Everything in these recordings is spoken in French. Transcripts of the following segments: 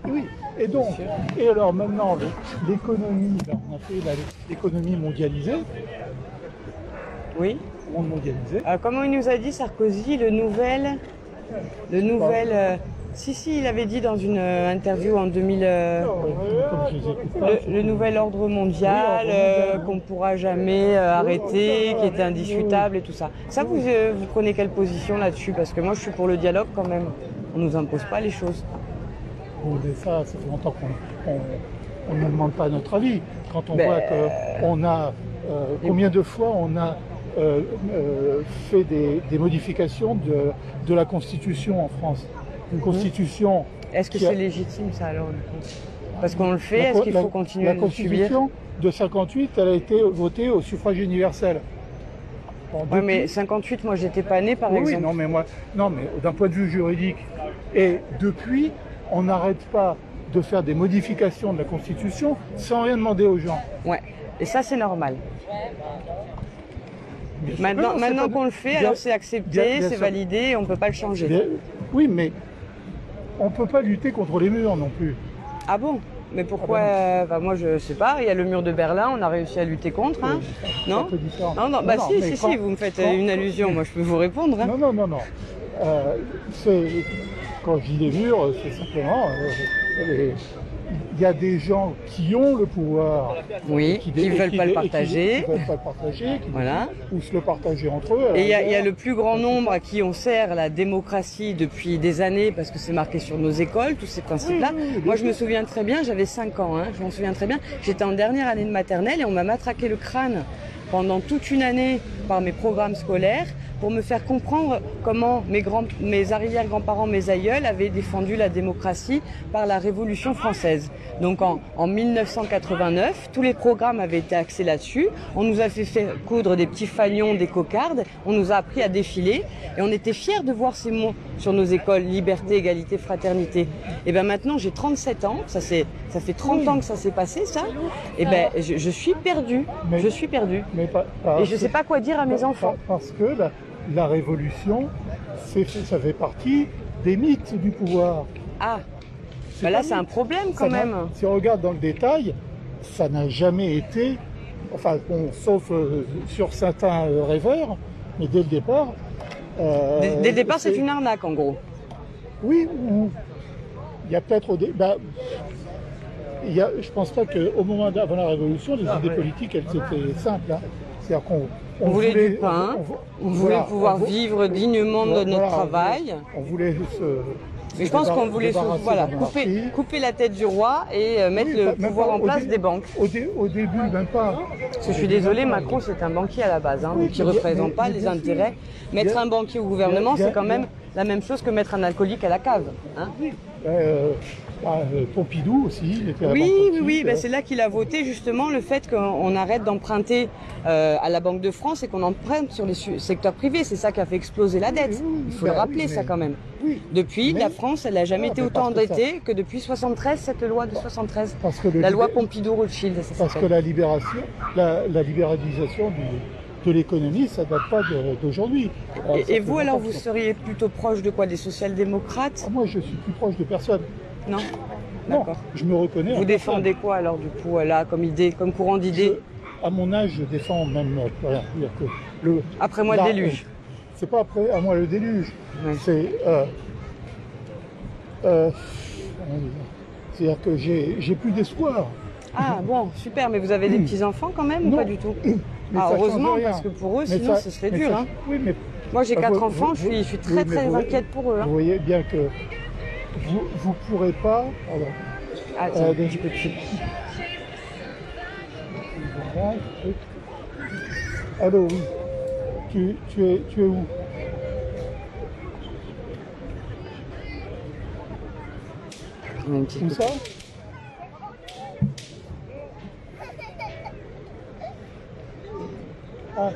Oui, et donc, et alors maintenant, l'économie, ben, on a fait l'économie mondialisée, Oui. monde mondialisé. Comment il nous a dit Sarkozy, si, il avait dit dans une interview en 2000, Comme je les écoute pas, le nouvel ordre mondial, Oui, ordre mondial, qu'on ne pourra jamais arrêter, qui était indiscutable et tout ça. Ça, vous prenez quelle position là-dessus? Parce que moi, je suis pour le dialogue quand même. On ne nous impose pas les choses. bon, mais ça fait longtemps qu'on ne demande pas notre avis. Quand on voit qu'on a, combien de fois on a fait des modifications de la Constitution en France. Une Constitution... Est-ce que c'est légitime ça alors du coup? Parce qu'on le fait, est-ce qu'il faut continuer à le subir? La Constitution de 58, elle a été votée au suffrage universel. Bon, oui, mais 58, moi j'étais pas né par exemple. Oui, non, mais d'un point de vue juridique. Et depuis, on n'arrête pas de faire des modifications de la Constitution sans rien demander aux gens. Ouais, et ça c'est normal. Maintenant qu'on le fait, alors c'est accepté, c'est validé, on ne peut pas le changer. Oui, mais on ne peut pas lutter contre les murs non plus. Ah bon? Mais pourquoi? Moi je sais pas, il y a le mur de Berlin, on a réussi à lutter contre, hein? Non? Non, si, vous me faites une allusion, moi je peux vous répondre. Hein. Non. Quand je dis les murs, c'est simplement... il y a des gens qui ont le pouvoir, qui ne veulent pas le partager, ou se le partager entre eux. Et il y a le plus grand nombre à qui on sert la démocratie depuis des années, parce que c'est marqué sur nos écoles, tous ces principes-là. Moi, je me souviens très bien, j'avais 5 ans, je m'en souviens très bien. J'étais en dernière année de maternelle et on m'a matraqué le crâne pendant toute une année par mes programmes scolaires pour me faire comprendre comment mes arrière-grands-parents, mes aïeuls avaient défendu la démocratie par la Révolution française. Donc en 1989, tous les programmes avaient été axés là-dessus. On nous a fait coudre des petits fanions, des cocardes. On nous a appris à défiler et on était fiers de voir ces mots sur nos écoles, liberté, égalité, fraternité. Et bien maintenant, j'ai 37 ans, ça fait 30 ans que ça s'est passé, ça. Et ben je suis perdue, et je ne sais pas quoi dire à mes enfants. Parce que la révolution, ça fait partie des mythes du pouvoir. Ah, là c'est un problème quand même. Si on regarde dans le détail, ça n'a jamais été, sauf sur certains rêveurs, mais dès le départ... dès le départ, c'est une arnaque en gros. Oui, il y a peut-être... je pense pas qu'au moment avant la Révolution, les idées politiques, elles étaient simples. C'est-à-dire on voulait du pain, on voulait pouvoir vivre dignement de notre travail. On voulait mais je pense qu'on voulait couper la tête du roi et mettre le pouvoir en place des banques. Au début, même pas. Parce que je suis désolée, Macron c'est un banquier à la base, donc il ne représente pas les intérêts. Mettre un banquier au gouvernement, c'est quand même la même chose que mettre un alcoolique à la cave. Pompidou aussi. Oui, c'est là qu'il a voté justement le fait qu'on arrête d'emprunter à la Banque de France et qu'on emprunte sur les secteurs privés. C'est ça qui a fait exploser la dette. Il faut le rappeler ça quand même. Depuis, la France, elle n'a jamais été autant endettée que depuis 73, cette loi de 73. La loi Pompidou-Rothschild. Parce que la libéralisation de l'économie, ça ne date pas d'aujourd'hui. Et vous alors, vous seriez plutôt proche de quoi? Des social-démocrates? Moi, je suis plus proche de personne. Non. D'accord. Je me reconnais. Vous défendez quoi alors du coup là comme idée, comme courant d'idée? À mon âge, je défends même rien. Après moi le déluge. C'est pas après à moi le déluge. Oui. C'est-à-dire que j'ai plus d'espoir. Ah bon, super. Mais vous avez des petits enfants quand même ou pas du tout? Heureusement parce que pour eux, sinon ce serait dur. Oui, mais moi j'ai 4 enfants, je suis très inquiète pour eux. Vous voyez bien que vous pourrez pas... Attends, un petit peu de suite. Allô, oui. Tu es où? Où ça? Ah,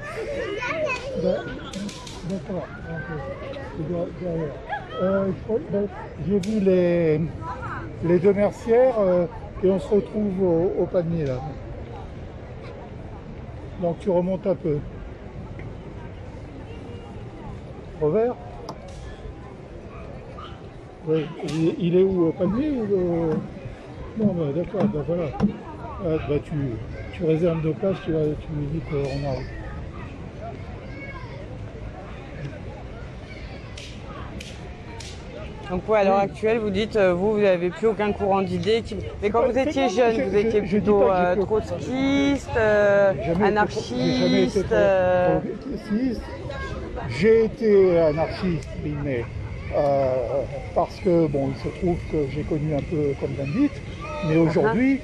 d'accord. J'ai vu les deux mercières et on se retrouve au panier là. Donc tu remontes un peu. Revers. Oui. Il est où, au Palmier ou Non, bah, d'accord, bah, voilà. Ah, bah, tu réserves deux places, tu lui dis qu'on arrive. Donc ouais, à l'heure actuelle, vous dites, vous n'avez plus aucun courant d'idées. Mais quand vous étiez jeune, vous étiez plutôt trotskiste, anarchiste. J'ai été anarchiste, mais parce que bon, il se trouve que j'ai connu un peu comme Bandit, mais aujourd'hui.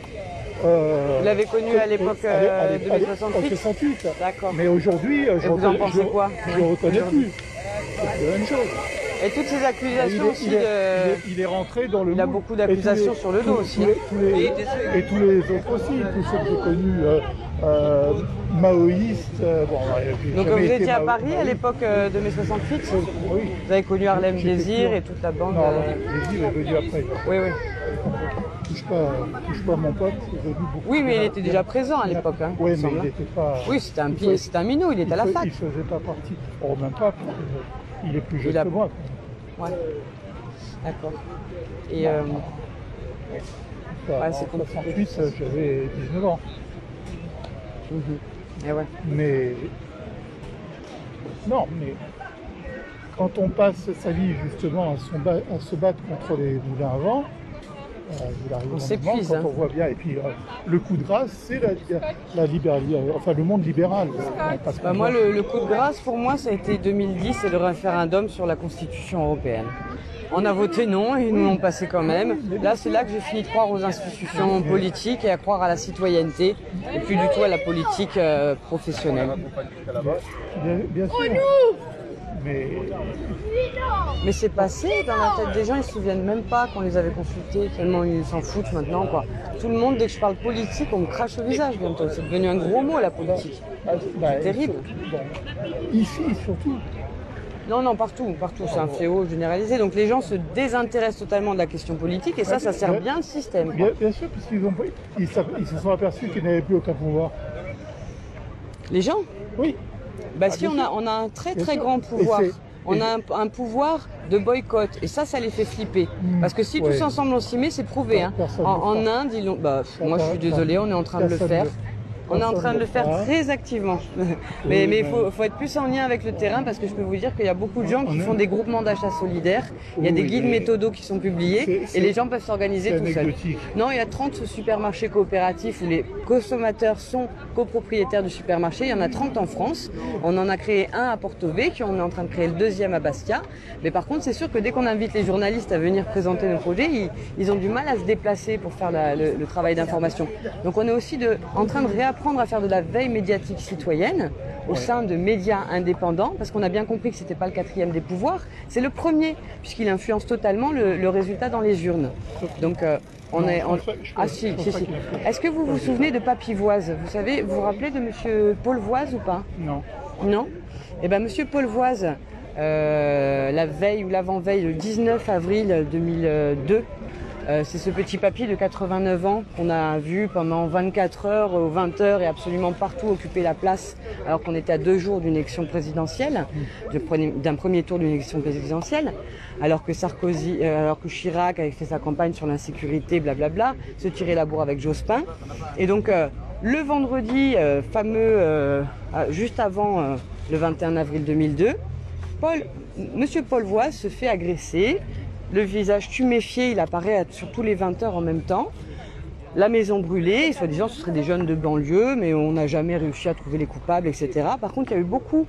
Vous l'avez connu à l'époque de mai 68. D'accord. Mais aujourd'hui, je vous en pensez quoi? Je ne reconnais plus. C'est la même chose. Et toutes ces accusations aussi il est rentré dans le Il a beaucoup d'accusations sur le dos aussi. Et tous les autres aussi, tous ceux que j'ai connus, maoïstes. Donc vous étiez à Paris à l'époque de mai 68? Oui. Vous avez connu Harlem Désir et toute la bande? Non, Désir est venu après. Oui, oui. Touche pas mon pote, il est venu beaucoup. Oui, mais il était déjà présent à l'époque. Hein, oui, mais il n'était pas... Oui, c'était un minot, il était à la fac. Il ne faisait pas partie. Oh, même pas, il est plus jeune que moi. Ouais. D'accord. Et c'est comme 68, j'avais 19 ans. Et ouais. Mais non, mais quand on passe sa vie justement à se battre contre les moulins à vent, on s'épuise. Quand on voit bien, et puis le coup de grâce, c'est la libéralité, enfin le monde libéral. Moi, le coup de grâce pour moi, ça a été 2010, c'est le référendum sur la Constitution européenne. On a voté non et ils nous l'ont passé quand même. Là, c'est là que j'ai fini de croire aux institutions politiques et à croire à la citoyenneté et plus du tout à la politique professionnelle. Bien sûr. Mais c'est passé dans la tête des gens, ils ne se souviennent même pas qu'on les avait consultés, tellement ils s'en foutent maintenant, quoi. Tout le monde, dès que je parle politique, on me crache au visage bientôt. C'est devenu un gros mot, la politique. C'est terrible. Ici, surtout. Non, partout, c'est un fléau généralisé. Donc les gens se désintéressent totalement de la question politique et ça sert bien le système. Bien sûr, parce qu'ils se sont aperçus qu'ils n'avaient plus aucun pouvoir. Les gens? Oui. Si on a un très grand pouvoir. On a un pouvoir de boycott et ça les fait flipper. Parce que si tous ensemble on s'y met, c'est prouvé. Hein. En Inde, ils l'ont. Moi je suis désolée, on est en train de le faire. On est en train de le faire très activement. Mais il faut être plus en lien avec le terrain parce que je peux vous dire qu'il y a beaucoup de gens qui font des groupements d'achat solidaires. Il y a des guides méthodos qui sont publiés et les gens peuvent s'organiser tout seuls. Non, il y a 30 supermarchés coopératifs où les consommateurs sont copropriétaires du supermarché. Il y en a 30 en France. On en a créé un à Porto Vecchio, on est en train de créer le deuxième à Bastia. Mais par contre, c'est sûr que dès qu'on invite les journalistes à venir présenter nos projets, ils ont du mal à se déplacer pour faire le travail d'information. Donc on est aussi en train de réapprendre à faire de la veille médiatique citoyenne au sein de médias indépendants, parce qu'on a bien compris que ce n'était pas le quatrième des pouvoirs, c'est le premier, puisqu'il influence totalement le résultat dans les urnes. Donc si. Est-ce que vous vous souvenez de Papy Voise? Vous savez, vous vous rappelez de Monsieur Paul Voise ou pas? Non. Non? Eh bien, Monsieur Paul Voise, la veille ou l'avant-veille, le 19 avril 2002, c'est ce petit papy de 89 ans qu'on a vu pendant 24 heures aux 20 heures et absolument partout occuper la place alors qu'on était à 2 jours d'une élection présidentielle, d'un premier tour d'une élection présidentielle, alors que Chirac avait fait sa campagne sur l'insécurité, blablabla, se tirait la bourre avec Jospin. Et donc le vendredi fameux, juste avant le 21 avril 2002, Monsieur Paul Voise se fait agresser. Le visage tuméfié, il apparaît sur tous les 20 heures en même temps. La maison brûlée, soi-disant ce seraient des jeunes de banlieue, mais on n'a jamais réussi à trouver les coupables, etc. Par contre, il y a eu beaucoup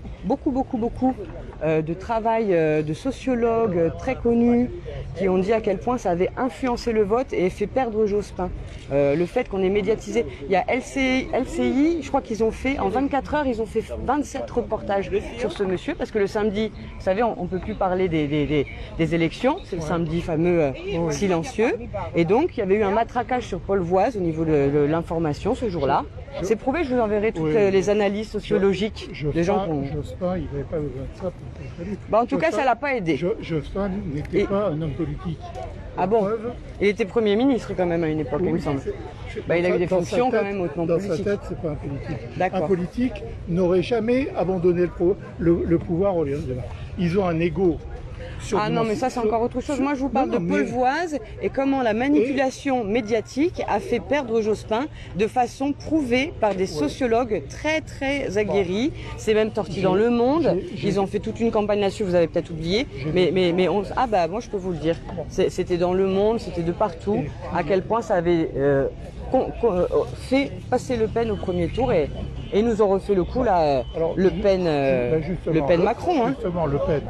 de travail de sociologues très connus qui ont dit à quel point ça avait influencé le vote et fait perdre Jospin. Le fait qu'on ait médiatisé. Il y a LCI, je crois qu'ils ont fait, en 24 heures, ils ont fait 27 reportages sur ce monsieur, parce que le samedi, vous savez, on ne peut plus parler des élections, c'est le samedi fameux silencieux. Et donc, il y avait eu un matraquage sur Paul Voise au niveau de l'information ce jour-là. C'est prouvé, je vous enverrai toutes les analyses sociologiques des gens qui ont... Jospin, il n'avait pas besoin de ça pour en tout cas, ça ne l'a pas aidé. Jospin n'était pas un homme politique. Ah bon? Il était Premier ministre quand même à une époque, il me semble. Il a eu des fonctions quand même hautement politiques. Dans sa tête, c'est pas un politique. D'accord. Un politique n'aurait jamais abandonné le pouvoir aux liens de débat. Ils ont un ego Ah non, mais ça c'est encore autre chose. Moi je vous parle de Paul Voise et comment la manipulation médiatique a fait perdre Jospin de façon prouvée par des sociologues très très aguerris. C'est même sorti dans Le Monde. Ils ont fait toute une campagne là-dessus, vous avez peut-être oublié. Ah bah moi je peux vous le dire. C'était dans Le Monde, c'était de partout. À quel point ça avait fait passer Le Pen au premier tour et nous ont refait le coup là, Le Pen Macron. Justement, Le Pen.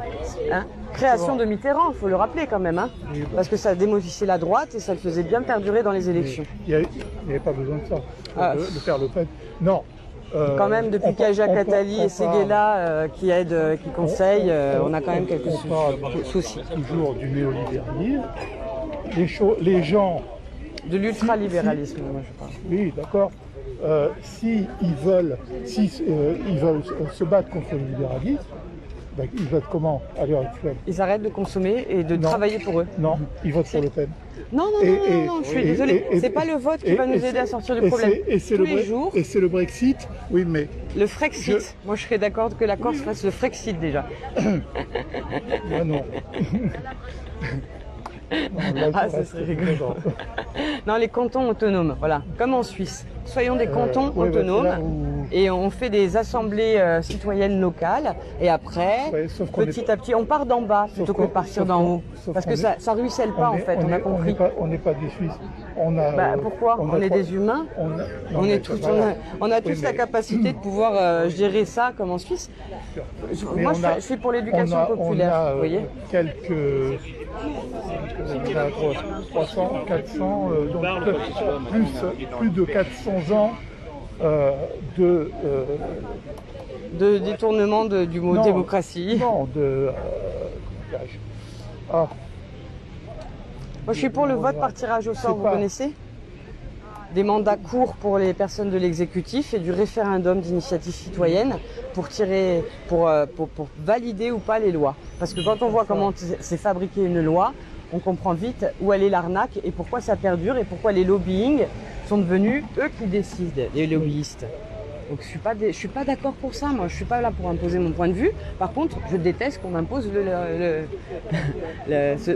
Hein, création de Mitterrand, il faut le rappeler quand même, hein, parce que ça démolissait la droite et ça le faisait bien perdurer dans les élections. Il n'y avait pas besoin de ça, de faire Le Pen. Non. Quand même, depuis qu'il y a Jacques Attali et Séguéla qui aident, qui conseillent, on a quand même quelques soucis. Toujours du néolibéralisme. Les gens... De l'ultralibéralisme, moi je parle. Oui, d'accord. S'ils veulent se battre contre le libéralisme, ben, ils votent comment à l'heure actuelle? Ils arrêtent de consommer et de travailler pour eux. Non, ils votent pour Le Pen. Non, je suis désolée. C'est pas le vote qui va nous aider à sortir du problème. Tous les jours. Et c'est le Brexit, oui, mais... Le Frexit. Moi, je serais d'accord que la Corse fasse le Frexit déjà. Moi, non. Non, là, ça serait rigolo. Non, les cantons autonomes, voilà, comme en Suisse. Soyons des cantons autonomes et on fait des assemblées citoyennes locales et après, petit à petit, on part d'en bas plutôt que de partir d'en haut. Parce que ça ruisselle pas en fait, on a compris. On n'est pas des Suisses. Pourquoi? On est des humains. On a tous la capacité de pouvoir gérer ça comme en Suisse. Moi, je suis pour l'éducation populaire, vous voyez. On a 300, 400, donc plus de 400 ans de détournement du mot démocratie. Non, Moi, je suis pour le vote par tirage au sort, vous connaissez? Des mandats courts pour les personnes de l'exécutif et du référendum d'initiative citoyenne pour valider ou pas les lois. Parce que quand on voit comment c'est fabriqué une loi, on comprend vite où elle est l'arnaque et pourquoi ça perdure et pourquoi les lobbying sont devenus eux qui décident, les lobbyistes. Donc je suis pas d'accord pour ça, moi je suis pas là pour imposer mon point de vue. Par contre, je déteste qu'on impose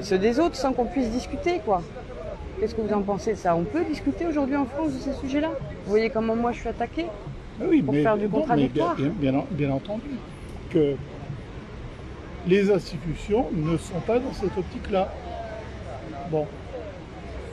ceux des autres sans qu'on puisse discuter, quoi. Qu'est-ce que vous en pensez de ça? On peut discuter aujourd'hui en France de ces sujets-là? Vous voyez comment moi je suis attaquée pour faire du contradictoire? Bien entendu que les institutions ne sont pas dans cette optique-là. Bon.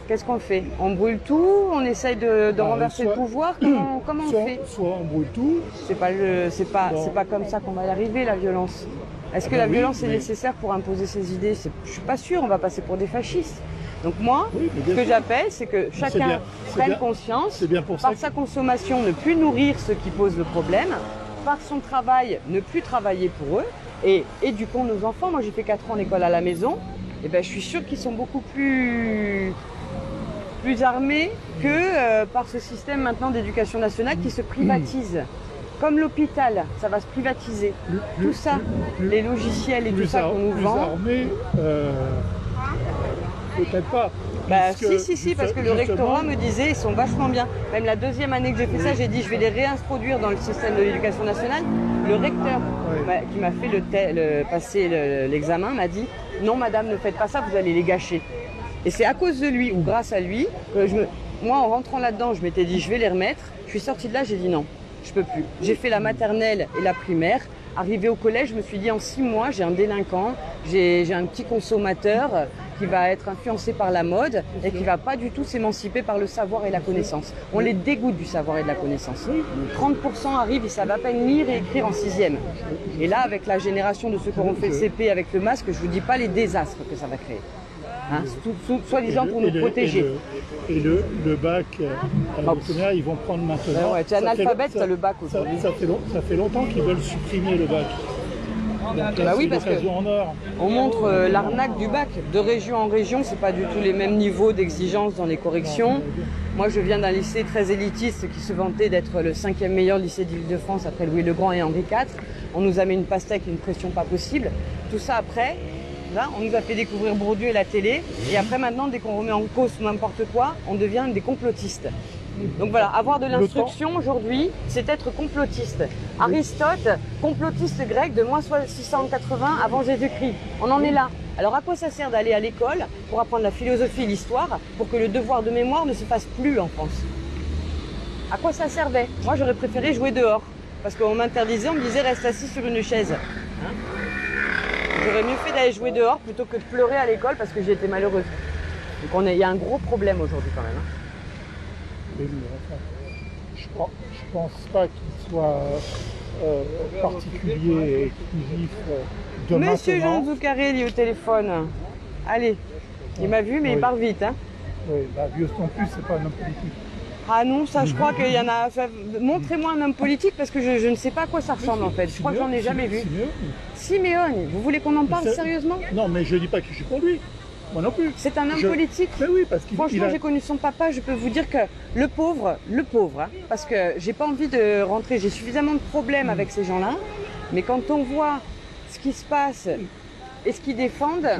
Qu'est-ce qu'on fait? On brûle tout? On essaye de renverser le pouvoir? Comment on fait? Soit on brûle tout. C'est pas comme ça qu'on va y arriver, la violence. Est-ce que la violence est nécessaire pour imposer ses idées? Je suis pas sûre, on va passer pour des fascistes. Donc moi, ce que j'appelle, c'est que chacun prenne conscience, par sa consommation, ne plus nourrir ceux qui posent le problème, par son travail, ne plus travailler pour eux, et éduquons nos enfants. Moi, j'ai fait 4 ans d'école à la maison, et ben, je suis sûre qu'ils sont beaucoup plus armés que par ce système maintenant d'éducation nationale qui se privatise. Comme l'hôpital, ça va se privatiser. Tout ça, les logiciels et tout ça qu'on nous vend. Peut-être pas. Si, parce que le rectorat me disait ils sont vachement bien. Même la 2e année que j'ai fait ça, j'ai dit je vais les réintroduire dans le système de l'éducation nationale. Le recteur qui m'a fait passer l'examen m'a dit non madame, ne faites pas ça, vous allez les gâcher. Et c'est à cause de lui ou grâce à lui que moi en rentrant là-dedans, je m'étais dit je vais les remettre. Je suis sortie de là, j'ai dit non, je peux plus. J'ai fait la maternelle et la primaire. Arrivé au collège, je me suis dit en 6 mois, j'ai un délinquant, j'ai un petit consommateur qui va être influencé par la mode et qui ne va pas du tout s'émanciper par le savoir et la connaissance. On les dégoûte du savoir et de la connaissance. 30% arrivent, ils savent à peine lire et écrire en 6e. Et là, avec la génération de ceux qui auront fait le CP avec le masque, je ne vous dis pas les désastres que ça va créer. Hein, soi-disant pour nous protéger. Et le bac à la primaire, ils vont prendre maintenant. Tu es analphabète, tu as le bac aujourd'hui. Ça fait longtemps qu'ils veulent supprimer le bac. Oui, parce qu'on montre l'arnaque du bac. De région en région, c'est pas du tout les mêmes niveaux d'exigence dans les corrections. Moi, je viens d'un lycée très élitiste qui se vantait d'être le 5e meilleur lycée d'Île-de-France après Louis le Grand et Henri IV. On nous a mis une pastèque, une pression pas possible. Tout ça après, là, on nous a fait découvrir Bourdieu et la télé. Et après, maintenant, dès qu'on remet en cause n'importe quoi, on devient des complotistes. Donc voilà, avoir de l'instruction aujourd'hui, c'est être complotiste. Aristote, complotiste grec de moins 680 avant Jésus-Christ. On en est là. Alors à quoi ça sert d'aller à l'école pour apprendre la philosophie et l'histoire pour que le devoir de mémoire ne se fasse plus en France? À quoi ça servait? Moi j'aurais préféré jouer dehors. Parce qu'on m'interdisait, on me disait reste assis sur une chaise. Hein, j'aurais mieux fait d'aller jouer dehors plutôt que de pleurer à l'école parce que j'ai été malheureuse. Donc il y a un gros problème aujourd'hui quand même. Hein. Oui, mais enfin, je pense pas qu'il soit particulier et exclusif de Monsieur maintenant. Jean Zuccarelli au téléphone. Allez, il m'a vu mais il part vite. Hein. Oui, bah, Bios non plus, c'est pas un homme politique. Ah non, ça je crois qu'il y en a... Montrez-moi un homme politique parce que je ne sais pas à quoi ça ressemble en fait. Je crois que j'en ai jamais vu. Simeone, vous voulez qu'on en parle sérieusement? Non, mais je dis pas que je suis pour lui. Moi non plus. C'est un homme politique? Mais oui, parce qu'il franchement, j'ai connu son papa, je peux vous dire que le pauvre, hein, parce que j'ai pas envie de rentrer, j'ai suffisamment de problèmes avec ces gens-là, mais quand on voit ce qui se passe et ce qu'ils défendent,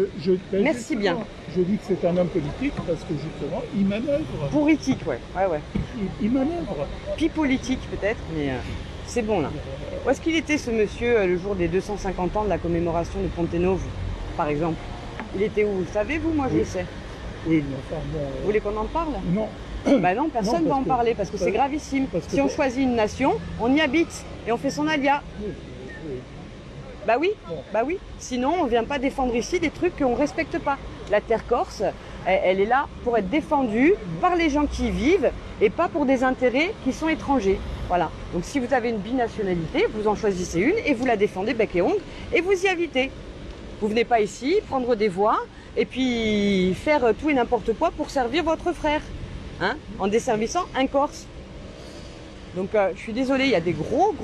merci bien. Je dis que c'est un homme politique parce que justement, il manœuvre. Politique, ouais. Il manœuvre. Puis politique peut-être, mais c'est bon là. Où est-ce qu'il était ce monsieur le jour des 250 ans de la commémoration de Pontenove, par exemple? Il était où? Vous savez, vous? Moi, je le sais. Oui, mais enfin, bon, vous voulez qu'on en parle? Non. Bah non, personne ne va en parler parce que c'est gravissime. Si on choisit une nation, on y habite et on fait son alia. Oui. Bah oui, bah oui. Sinon, on ne vient pas défendre ici des trucs qu'on ne respecte pas. La terre corse, elle est là pour être défendue par les gens qui y vivent et pas pour des intérêts qui sont étrangers. Voilà. Donc si vous avez une binationalité, vous en choisissez une et vous la défendez bec et ongle et vous y habitez. Vous venez pas ici prendre des voix et puis faire tout et n'importe quoi pour servir votre frère, hein, en desservissant un Corse. Donc je suis désolée, il y a des gros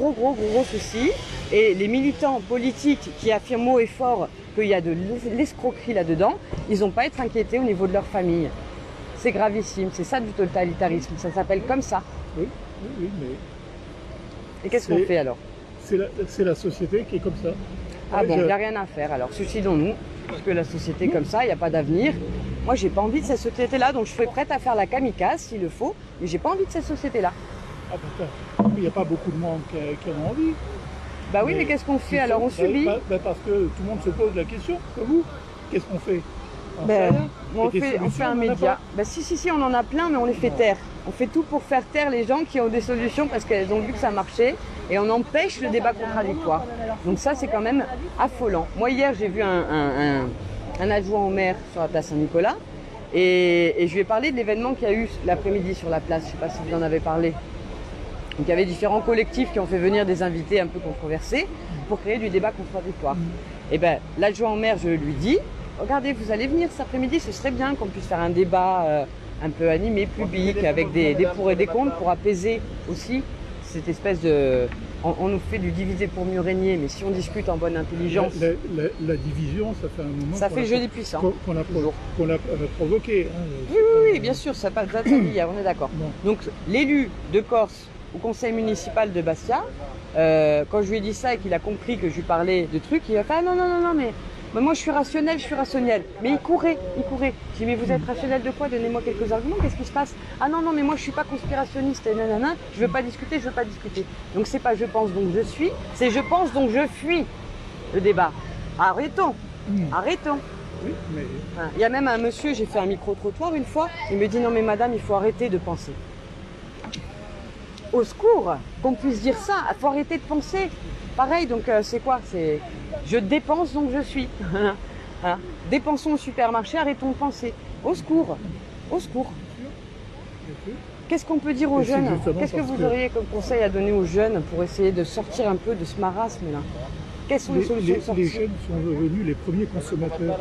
soucis et les militants politiques qui affirment haut et fort qu'il y a de l'escroquerie là-dedans, ils n'ont pas à être inquiétés au niveau de leur famille. C'est gravissime, c'est ça du totalitarisme, ça s'appelle comme ça. Oui, mais... Et qu'est-ce qu'on fait alors? C'est la société qui est comme ça. Ah bon, il n'y a rien à faire alors, suicidons-nous, parce que la société est comme ça, il n'y a pas d'avenir. Moi, j'ai pas envie de cette société-là, donc je serais prête à faire la kamikaze s'il le faut, mais j'ai pas envie de cette société-là. Ah ben, il n'y a pas beaucoup de monde qui en a envie. Bah oui, mais qu'est-ce qu'on fait alors? On subit. Parce que tout le monde se pose la question, comme vous. Qu'est-ce qu'on fait? On fait un média. Bah si, on en a plein, mais on les fait taire. On fait tout pour faire taire les gens qui ont des solutions parce qu'elles ont vu que ça marchait et on empêche le débat contradictoire. Donc ça, c'est quand même affolant. Moi, hier, j'ai vu un adjoint au maire sur la place Saint-Nicolas et je lui ai parlé de l'événement qu'il y a eu l'après-midi sur la place. Je ne sais pas si vous en avez parlé. Donc il y avait différents collectifs qui ont fait venir des invités un peu controversés pour créer du débat contradictoire. Et bien, l'adjoint au maire, je lui dis, regardez, vous allez venir cet après-midi, ce serait bien qu'on puisse faire un débat un peu animé, public, avec des pour et des contre, pour apaiser aussi cette espèce de... On nous fait du diviser pour mieux régner, mais si on discute en bonne intelligence... La division, ça fait un moment... Ça fait le jeu des puissants. Qu'on a provoqué. Hein, oui, bien sûr, ça passe hier, on est d'accord. Donc l'élu de Corse au conseil municipal de Bastia, quand je lui ai dit ça et qu'il a compris que je lui parlais de trucs, il a fait « Ah non, mais moi je suis rationnel. Mais il courait. J'ai dit « Mais vous êtes rationnel de quoi? Donnez-moi quelques arguments, qu'est-ce qui se passe? Ah non, mais moi je suis pas conspirationniste, et nanana, je veux pas discuter. Donc c'est pas je pense donc je suis, c'est je pense donc je fuis le débat. Arrêtons. Oui, mais... Il y a même un monsieur, j'ai fait un micro-trottoir une fois, il me dit « Non mais madame, il faut arrêter de penser. » Au secours, qu'on puisse dire ça, il faut arrêter de penser. Pareil, donc c'est quoi? C'est je dépense donc je suis. Hein? Dépensons au supermarché, arrêtons de penser. Au secours. Qu'est-ce qu'on peut dire aux jeunes? Qu'est-ce que vous auriez comme conseil à donner aux jeunes pour essayer de sortir un peu de ce marasme-là? Quelles sont les solutions de sortie? Les jeunes sont devenus les premiers consommateurs.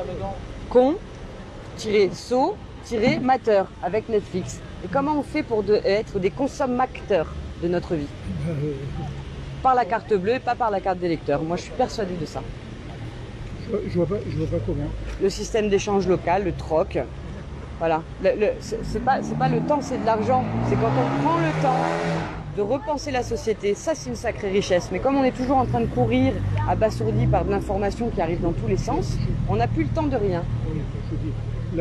Con-mateur avec Netflix. Et comment on fait pour être des consommateurs de notre vie? Par la carte bleue et pas par la carte d'électeur. Moi, je suis persuadée de ça. Je vois pas comment. Le système d'échange local, le troc. Voilà. C'est pas le temps, c'est de l'argent. C'est quand on prend le temps de repenser la société. Ça, c'est une sacrée richesse. Mais comme on est toujours en train de courir abasourdi par de l'information qui arrive dans tous les sens, on n'a plus le temps de rien. Oui, je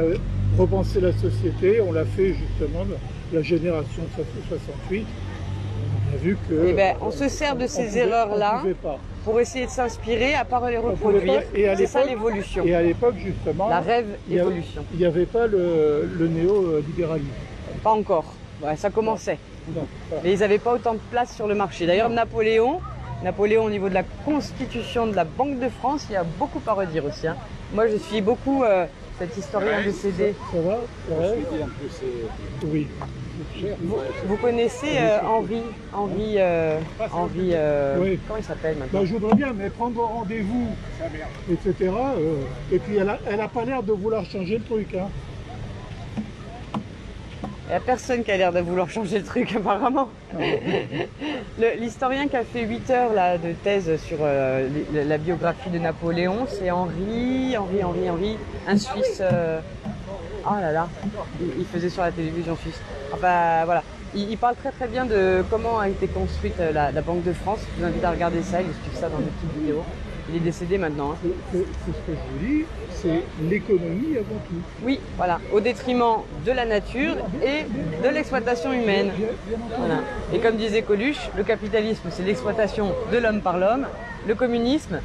dis, repenser la société, on l'a fait justement la génération de 68, on a vu que... Eh ben, on se sert de ces erreurs-là pour essayer de s'inspirer, à part les reproduire. C'est ça l'évolution. Et à l'époque, justement, la rêve évolution. Il n'y avait pas le néolibéralisme. Pas encore. Ouais, ça commençait. Mais ils n'avaient pas autant de place sur le marché. D'ailleurs, Napoléon, au niveau de la constitution de la Banque de France, il y a beaucoup à redire aussi. Hein. Moi, je suis beaucoup cet historien décédé. Ça va Oui. Vous connaissez Henri, oui. Comment il s'appelle maintenant? Je voudrais bien, mais prendre rendez-vous, etc. Et puis elle a pas l'air de vouloir changer le truc. Hein. Il n'y a personne qui a l'air de vouloir changer le truc apparemment. L'historien qui a fait 8 heures là, de thèse sur la biographie de Napoléon, c'est Henri, un Suisse. Oh là là, il faisait sur la télévision suisse. Enfin voilà, il parle très bien de comment a été construite la Banque de France. Je vous invite à regarder ça, il explique ça dans des petites vidéos. Il est décédé maintenant. Hein. C'est ce que je vous dis, c'est l'économie avant tout. Oui, voilà, au détriment de la nature et de l'exploitation humaine. Voilà. Et comme disait Coluche, le capitalisme c'est l'exploitation de l'homme par l'homme, le communisme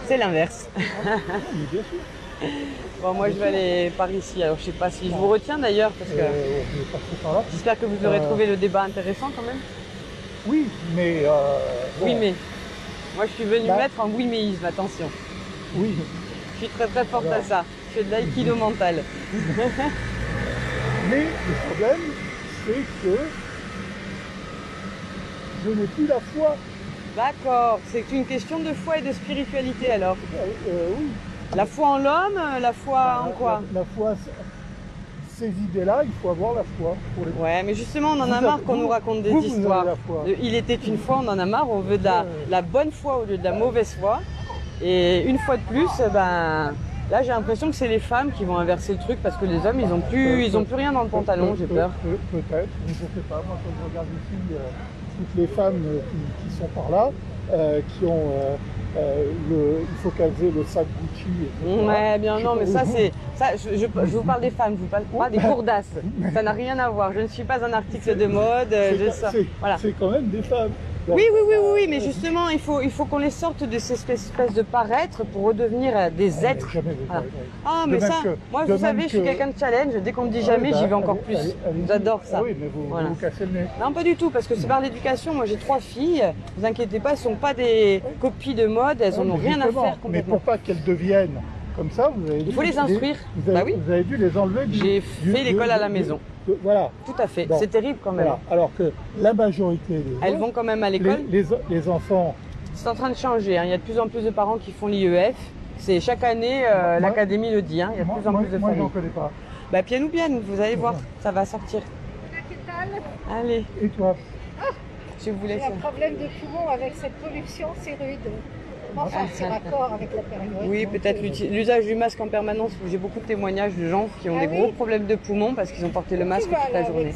c'est l'inverse. Bon, moi je vais aller par ici, alors je sais pas si je vous retiens d'ailleurs parce que j'espère que vous aurez trouvé le débat intéressant quand même. Oui, mais... bon. Oui, mais... Moi je suis venue mettre en oui-méisme, attention. Oui. Je suis très forte à ça, je fais de l'aïkido mental. Mais le problème, c'est que je n'ai plus la foi. D'accord, c'est une question de foi et de spiritualité alors. Oui. La foi en l'homme, la foi en quoi? La foi, ces idées-là, il faut avoir la foi. Ouais, mais justement, on en a marre qu'on nous raconte des histoires. Il était une fois, on en a marre, on veut de la bonne foi au lieu de la mauvaise foi. Et une fois de plus, ben, là j'ai l'impression que c'est les femmes qui vont inverser le truc parce que les hommes, ils ont plus rien dans le pantalon, j'ai peur. Peut-être, je ne sais pas. Moi, quand je regarde ici, toutes les femmes qui sont par là, qui ont... il faut qu'elles aient le sac Gucci. Etc. Ouais, bien non, mais ça c'est... Je vous parle des femmes, je vous parle pas des courdasses. Ça n'a rien à voir. Je ne suis pas un article de mode. Voilà. C'est quand même des femmes. Oui, mais justement, il faut qu'on les sorte de cette espèce de paraître pour redevenir des êtres. Voilà. Ah, mais ça, moi, vous savez, je suis quelqu'un de challenge. Dès qu'on me dit jamais, j'y vais encore plus. J'adore ça. Oui, mais vous cassez le nez. Non, pas du tout, parce que c'est par l'éducation. Moi, j'ai 3 filles. Ne vous inquiétez pas, elles ne sont pas des copies de mode. Elles n'en ont rien à faire complètement. Mais pour pas qu'elles deviennent comme ça, vous avez dû... Il faut les instruire. Vous avez dû les enlever. J'ai fait l'école à la maison. Voilà. Tout à fait. Bon. C'est terrible quand même. Voilà. Alors que la majorité elles vont quand même à l'école. Les enfants... C'est en train de changer. Hein. Il y a de plus en plus de parents qui font l'IEF. C'est chaque année, l'académie le dit. Hein. Il y a de plus en plus de familles. Moi, je n'en connais pas. Bah, piano, vous allez voir. Ça va sortir. Allez. Et toi? Je vous laisse. J'ai un problème de poumon avec cette pollution, c'est rude. Enfin, c'est raccord avec la période. Oui, peut-être l'usage du masque en permanence. J'ai beaucoup de témoignages de gens qui ont des gros problèmes de poumons parce qu'ils ont porté le masque toute la journée.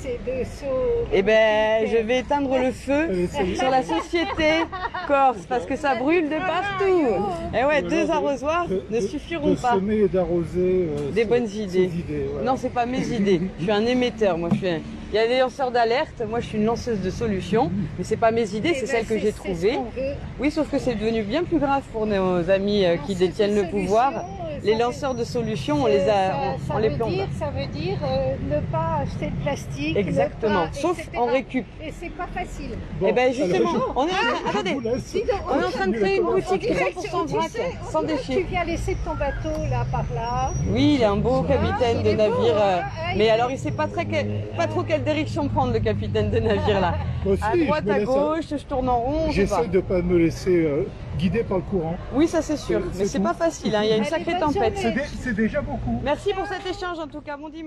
Eh ben, je vais éteindre le feu sur la société corse parce que ça brûle de partout. Et ouais, 2 arrosoirs ne suffiront pas. De semer et d'arroser des bonnes idées. Voilà. Non, c'est pas mes idées. Je suis un émetteur. Moi, il y a des lanceurs d'alerte, moi je suis une lanceuse de solutions, mais c'est pas mes idées, c'est celles que j'ai trouvées. Oui, sauf que c'est devenu bien plus grave pour nos amis qui détiennent le pouvoir. Les lanceurs de solutions, on les plombe. Ça veut dire ne pas acheter de plastique. Exactement, sauf en récup. Et c'est pas facile. Et bien justement, on est en train de créer une boutique 100% vrac, sans déchets. Tu viens laisser ton bateau là par là. Oui, il est un beau capitaine de navire, mais alors il sait pas trop quelle direction prendre le capitaine de navire là. À droite, à gauche, je tourne en rond. J'essaie de ne pas me laisser guider par le courant. Oui, ça c'est sûr, mais c'est pas facile, hein. Il y a une sacrée tempête. C'est déjà beaucoup. Merci pour cet échange en tout cas, bon dimanche.